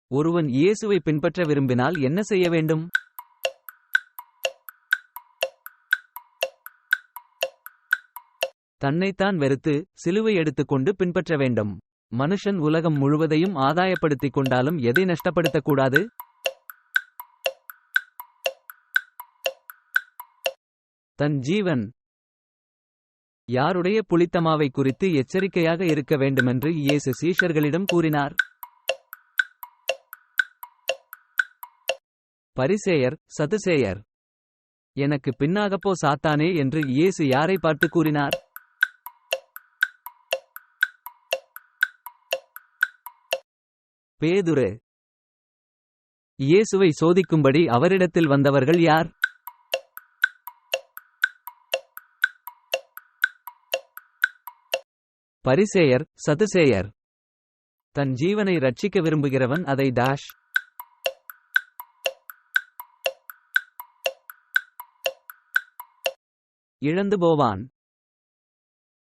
ஒருவன் இயேசுவை பின்பற்ற விரும்பினால் என்ன செய்ய வேண்டும்? தன்னைத்தான் வெறுத்து சிலுவை எடுத்துக்கொண்டு பின்பற்ற வேண்டும். மனுஷன் உலகம் முழுவதையும் ஆதாயப்படுத்திக் கொண்டாலும் எதை நஷ்டப்படுத்தக்கூடாது? தன் ஜீவன். யாருடைய புளித்தமாவை குறித்து எச்சரிக்கையாக இருக்க வேண்டுமென்று இயேசு சீஷர்களிடம் கூறினார். பரிசேயர் சதுசேயர். எனக்கு பின்னாகப்போ சாத்தானே என்று இயேசு யாரை பார்த்து கூறினார்? பேதுரு. இயேசுவை சோதிக்கும்படி அவரிடத்தில் வந்தவர்கள் யார்? பரிசேயர் சதுசேயர். தன் ஜீவனை ரட்சிக்க விரும்புகிறவன் அதை இழந்து போவான்.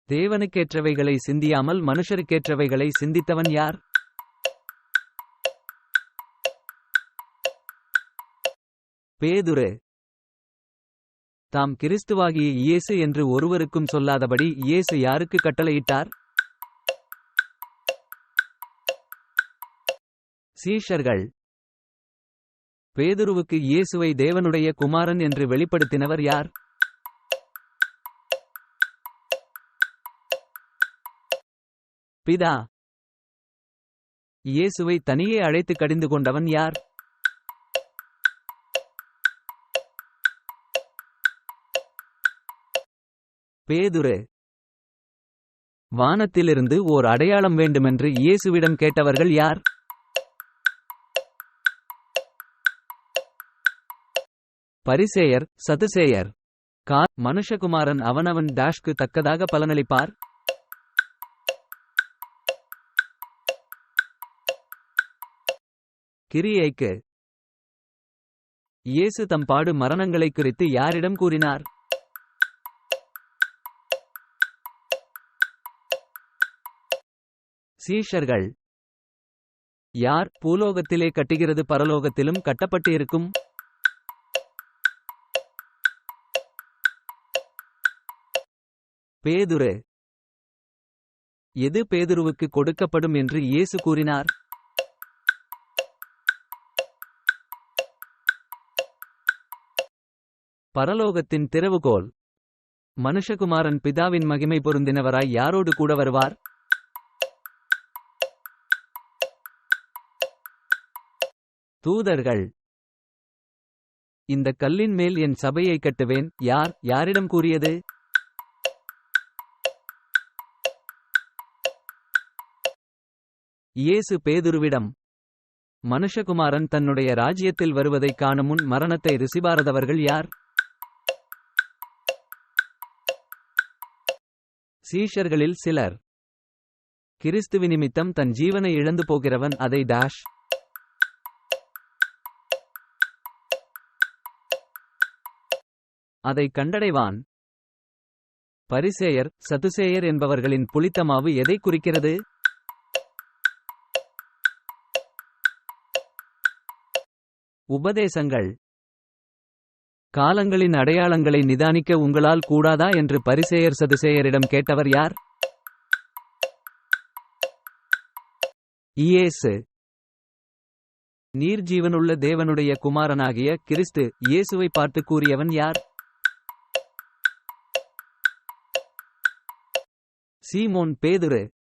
தேவனுக்கேற்றவைகளை சிந்தியாமல் மனுஷருக்கேற்றவைகளை சிந்தித்தவன் யார்? பேதுரு. தாம் கிறிஸ்துவாகிய இயேசு என்று ஒருவருக்கும் சொல்லாதபடி இயேசு யாருக்கு கட்டளையிட்டார்? சீஷர்கள். பேதுருவுக்கு இயேசுவை தேவனுடைய குமாரன் என்று வெளிப்படுத்தினவர் யார்? பிதா. இயேசுவை தனியே அழைத்து கடிந்து கொண்டவன் யார்? பேதுரு. வானத்திலிருந்து ஓர் அடையாளம் வேண்டுமென்று இயேசுவிடம் கேட்டவர்கள் யார்? பரிசேயர் சதுசேயர். மனுஷகுமாரன் அவனவன் டாஷ்க்கு தக்கதாக பலனளிப்பார். கிரியைக்கு. இயேசு தம் பாடு மரணங்களைக் குறித்து யாரிடம் கூறினார்? சீஷர்கள். யார் பூலோகத்திலே கட்டுகிறது பரலோகத்திலும் கட்டப்பட்டு இருக்கும்? பேதுரு. எது பேதுருவுக்கு கொடுக்கப்படும் என்று இயேசு கூறினார்? பரலோகத்தின் திறவுகோல். மனுஷகுமாரன் பிதாவின் மகிமை பொருந்தினவராய் யாரோடு கூட வருவார்? தூதர்கள். இந்த கல்லின் மேல் என் சபையை கட்டுவேன் யாரிடம் கூறியது? இயேசு பேதுருவிடம். மனுஷகுமாரன் தன்னுடைய ராஜ்யத்தில் வருவதைக் காணும் முன் மரணத்தை ருசிபாரதவர்கள் யார்? சீஷர்களில் சிலர். கிறிஸ்துவினிமித்தம் தன் ஜீவனை இழந்து போகிறவன் அதை அதை கண்டடைவான். பரிசேயர் சதுசேயர் என்பவர்களின் புளித்தமாவு எதை குறிக்கிறது? உபதேசங்கள். காலங்களின் அடையாளங்களை நிதானிக்க உங்களால் கூடாதா என்று பரிசேயர் சதுசேயரிடம் கேட்டவர் யார்? இயேசு. நீர்ஜீவனுள்ள தேவனுடைய குமாரனாகிய கிறிஸ்து இயேசுவை பார்த்து கூறியவன் யார்? சீமோன் பேதுரு.